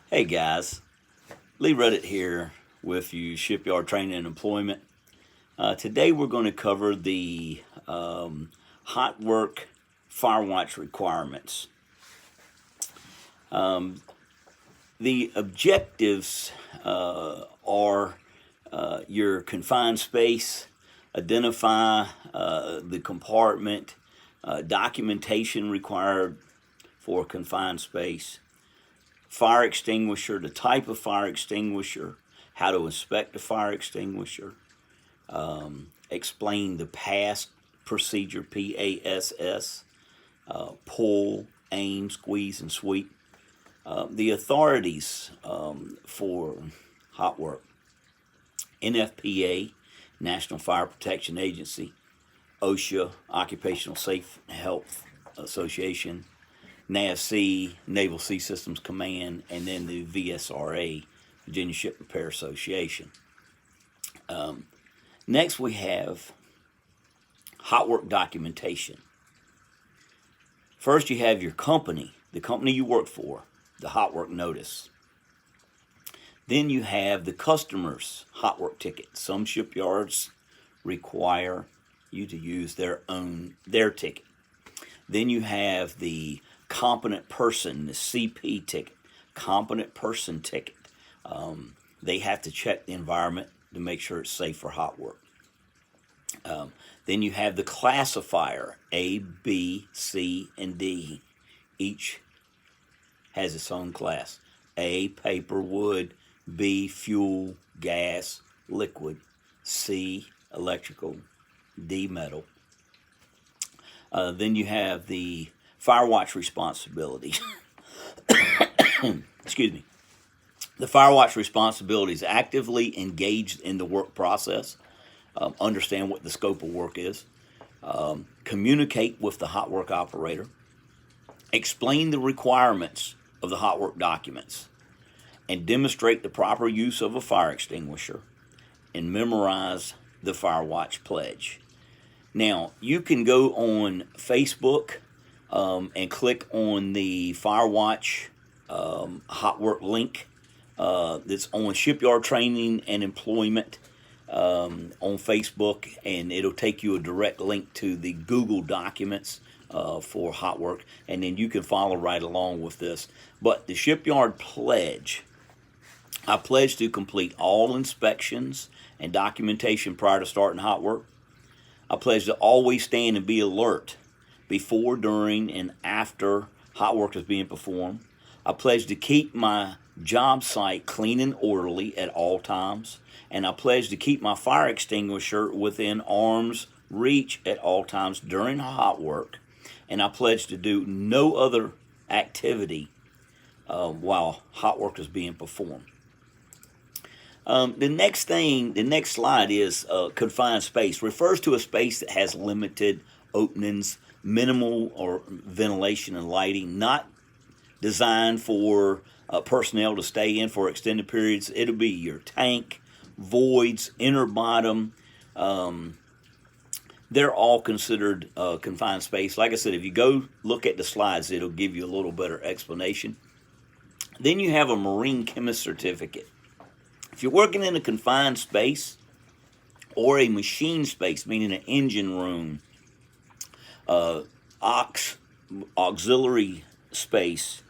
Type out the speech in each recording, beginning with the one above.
Hey guys, Lee Reddit here with you, Shipyard Training and Employment. Today we're going to cover the hot work fire watch requirements. The objectives are your confined space, identify the compartment, documentation required for confined space, fire extinguisher, the type of fire extinguisher, how to inspect the fire extinguisher, explain the PASS procedure, PASS, pull, aim, squeeze, and sweep. The authorities for hot work: NFPA, National Fire Protection Agency; OSHA, Occupational Safe Health Association; NAVSEA, Naval Sea Systems Command; and then the VSRA, Virginia Ship Repair Association. Next, we have hot work documentation. First, you have your company, the company you work for, the hot work notice. Then you have the customer's hot work ticket. Some shipyards require you to use their ticket. Then you have the competent person, the CP ticket, competent person ticket. They have to check the environment to make sure it's safe for hot work. Then you have the classifier, A, B, C, and D. Each has its own class. A, paper, wood; B, fuel, gas, liquid; C, electrical; D, metal. Then you have the fire watch responsibility. Excuse me. The fire watch responsibility is actively engaged in the work process, understand what the scope of work is, communicate with the hot work operator, explain the requirements of the hot work documents, and demonstrate the proper use of a fire extinguisher, and memorize the fire watch pledge. Now, you can go on Facebook and click on the fire watch hot work link that's on Shipyard Training and Employment on Facebook, and it'll take you a direct link to the Google documents for hot work, and then you can follow right along with this. But the shipyard pledge: I pledge to complete all inspections and documentation prior to starting hot work. I pledge to always stand and be alert before, during, and after hot work is being performed. I pledge to keep my job site clean and orderly at all times. And I pledge to keep my fire extinguisher within arm's reach at all times during hot work. And I pledge to do no other activity while hot work is being performed. The next slide is confined space. Refers to a space that has limited openings, minimal or ventilation and lighting, not designed for personnel to stay in for extended periods. It'll be your tank, voids, inner bottom. They're all considered confined space. Like I said, if you go look at the slides, it'll give you a little better explanation. Then you have a marine chemist certificate. If you're working in a confined space or a machine space, meaning an engine room, auxiliary space,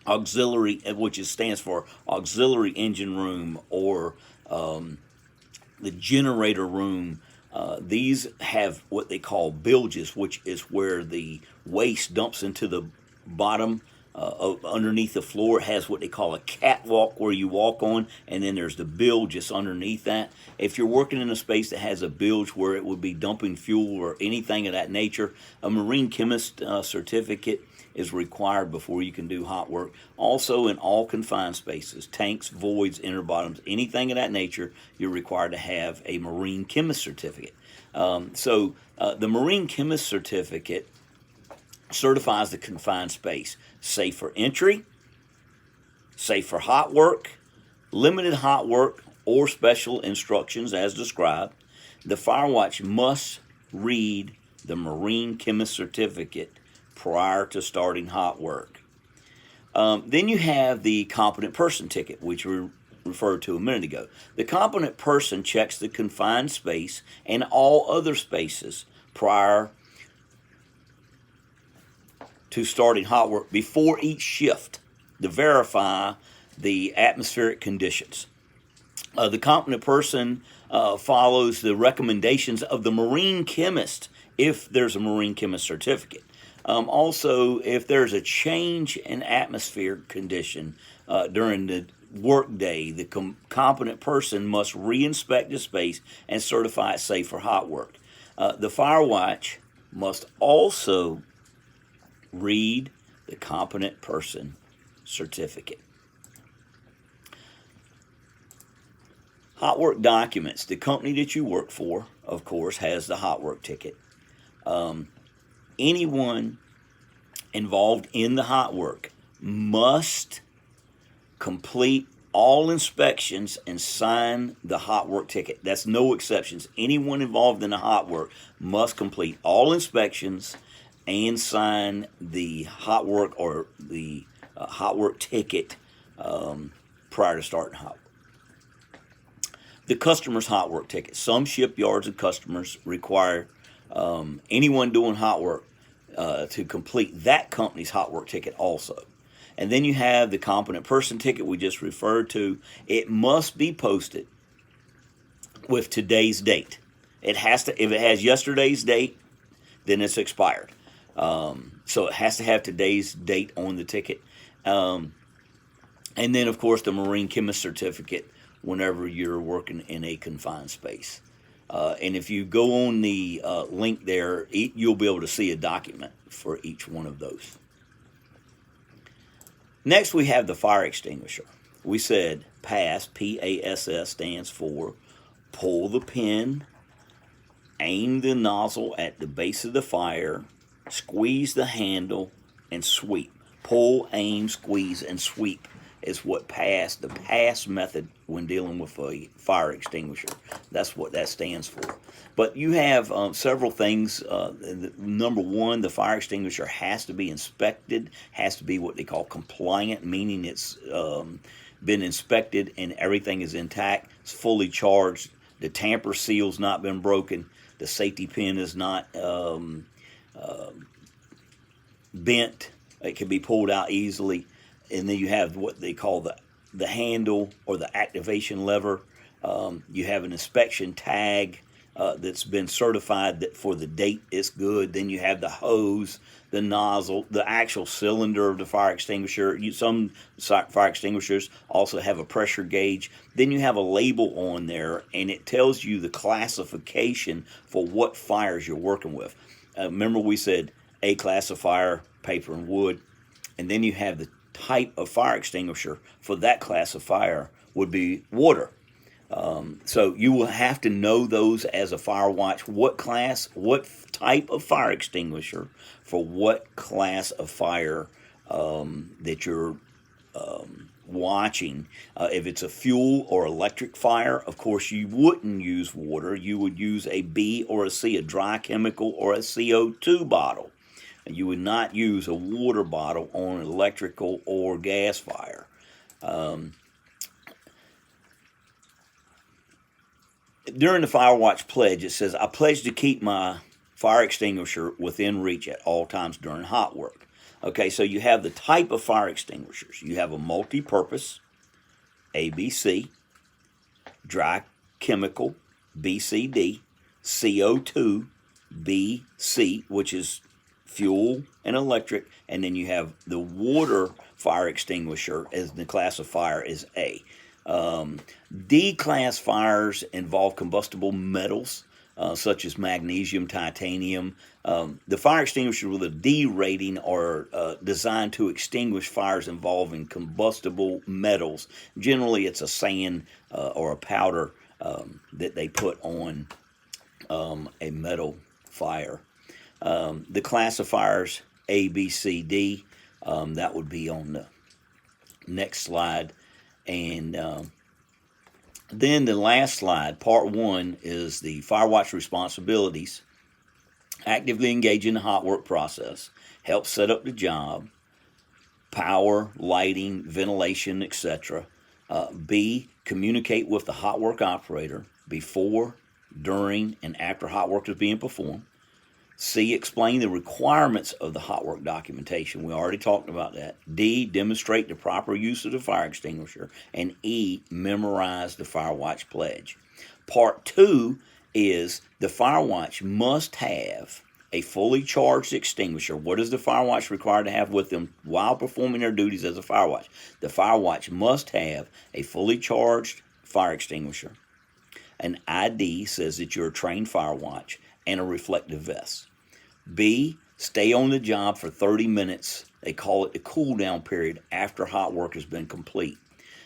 auxiliary, which stands for auxiliary engine room, or the generator room, these have what they call bilges, which is where the waste dumps into the bottom underneath the floor. It has what they call a catwalk where you walk on, and then there's the bilge just underneath that. If you're working in a space that has a bilge where it would be dumping fuel or anything of that nature, a marine chemist certificate is required before you can do hot work. Also, in all confined spaces, tanks, voids, inner bottoms, anything of that nature, you're required to have a marine chemist certificate. So the marine chemist certificate certifies the confined space: safe for entry, safe for hot work, limited hot work, or special instructions as described. The fire watch must read the marine chemist certificate prior to starting hot work. Then you have the competent person ticket, which we referred to a minute ago. The competent person checks the confined space and all other spaces prior to starting hot work before each shift to verify the atmospheric conditions. The competent person follows the recommendations of the marine chemist if there's a marine chemist certificate. Also, if there's a change in atmospheric condition during the workday, the competent person must re-inspect the space and certify it safe for hot work. The fire watch must also read the competent person certificate. Hot work documents. The company that you work for, of course, has the hot work ticket. Anyone involved in the hot work must complete all inspections and sign the hot work ticket. That's no exceptions. Anyone involved in the hot work must complete all inspections and sign the hot work or the hot work ticket prior to starting hot work. The customer's hot work ticket. Some shipyards and customers require anyone doing hot work to complete that company's hot work ticket also. And then you have the competent person ticket we just referred to. It must be posted with today's date. It has to. If it has yesterday's date, then it's expired. So it has to have today's date on the ticket. And then, of course, the marine chemist certificate whenever you're working in a confined space. And if you go on the link there, you'll be able to see a document for each one of those. Next, we have the fire extinguisher. We said PASS, P-A-S-S, stands for pull the pin, aim the nozzle at the base of the fire, squeeze the handle, and sweep. Pull, aim, squeeze, and sweep is what the PASS method when dealing with a fire extinguisher. That's what that stands for. But you have several things. Number one, the fire extinguisher has to be inspected, has to be what they call compliant, meaning it's been inspected and everything is intact, it's fully charged, the tamper seal's not been broken, the safety pin is not bent, it can be pulled out easily. And then you have what they call the handle or the activation lever. You have an inspection tag that's been certified that for the date it's good. Then you have the hose, the nozzle, the actual cylinder of the fire extinguisher. Some fire extinguishers also have a pressure gauge. Then you have a label on there, and it tells you the classification for what fires you're working with. Remember we said A class of fire, paper and wood. And then you have the type of fire extinguisher for that class of fire would be water. So you will have to know those as a fire watch, what type of fire extinguisher for what class of fire that you're watching. If it's a fuel or electric fire, of course you wouldn't use water. You would use a B or a C, a dry chemical or a CO2 bottle. You would not use a water bottle on an electrical or gas fire. During the Fire Watch pledge, it says, I pledge to keep my fire extinguisher within reach at all times during hot work. Okay, so you have the type of fire extinguishers. You have a multi-purpose, ABC, dry chemical, BCD, CO2, BC, which is fuel and electric, and then you have the water fire extinguisher as the class of fire is A. D class fires involve combustible metals such as magnesium, titanium. The fire extinguishers with a D rating are designed to extinguish fires involving combustible metals. Generally, it's a sand or a powder that they put on a metal fire. The classifiers A, B, C, D, that would be on the next slide. And then the last slide, part one, is the fire watch responsibilities. Actively engage in the hot work process, help set up the job, power, lighting, ventilation, etc. B, communicate with the hot work operator before, during, and after hot work is being performed. C, explain the requirements of the hot work documentation. We already talked about that. D, demonstrate the proper use of the fire extinguisher. And E, memorize the fire watch pledge. Part 2 is the fire watch must have a fully charged extinguisher. What is the fire watch required to have with them while performing their duties as a fire watch? The fire watch must have a fully charged fire extinguisher. An ID says that you're a trained fire watch, and a reflective vest. B, stay on the job for 30 minutes. They call it the cool down period after hot work has been complete.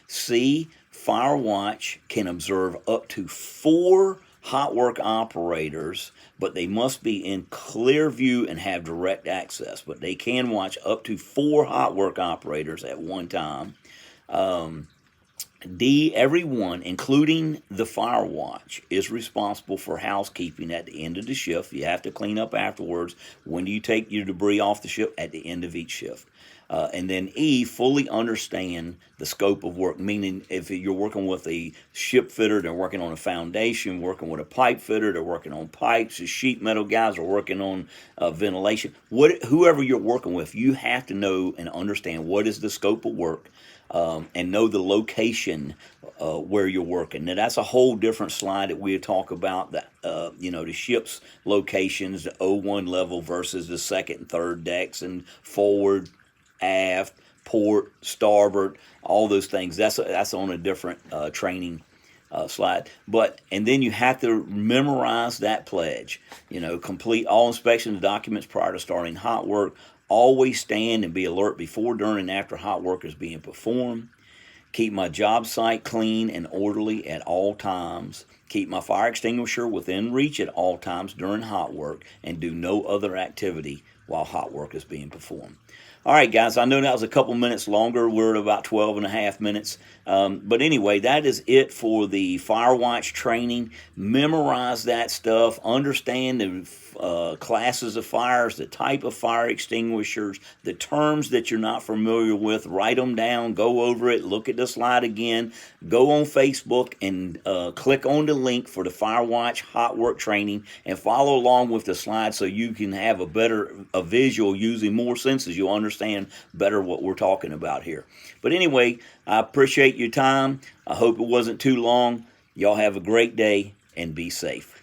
C, fire watch can observe up to 4 hot work operators, but they must be in clear view and have direct access. But they can watch up to 4 hot work operators at one time. D, everyone, including the fire watch, is responsible for housekeeping at the end of the shift. You have to clean up afterwards. When do you take your debris off the ship? At the end of each shift. And then E, fully understand the scope of work, meaning if you're working with a ship fitter, they're working on a foundation, working with a pipe fitter, they're working on pipes, the sheet metal guys are working on ventilation. Whoever you're working with, you have to know and understand what is the scope of work. And know the location where you're working. Now that's a whole different slide that we'll talk about. That the ship's locations, the O1 level versus the second and third decks, and forward, aft, port, starboard, all those things. That's on a different training slide. And then you have to memorize that pledge. Complete all inspection documents prior to starting hot work. Always stand and be alert before, during, and after hot work is being performed. Keep my job site clean and orderly at all times. Keep my fire extinguisher within reach at all times during hot work, and do no other activity while hot work is being performed. All right, guys, I know that was a couple minutes longer. We're at about 12 and a half minutes. But anyway, that is it for the fire watch training. Memorize that stuff. Understand the classes of fires, the type of fire extinguishers, the terms that you're not familiar with. Write them down. Go over it. Look at the slide again. Go on Facebook and click on the link for the fire watch hot work training and follow along with the slide so you can have a visual using more senses. You'll understand better what we're talking about here. But anyway, I appreciate your time. I hope it wasn't too long. Y'all have a great day and be safe.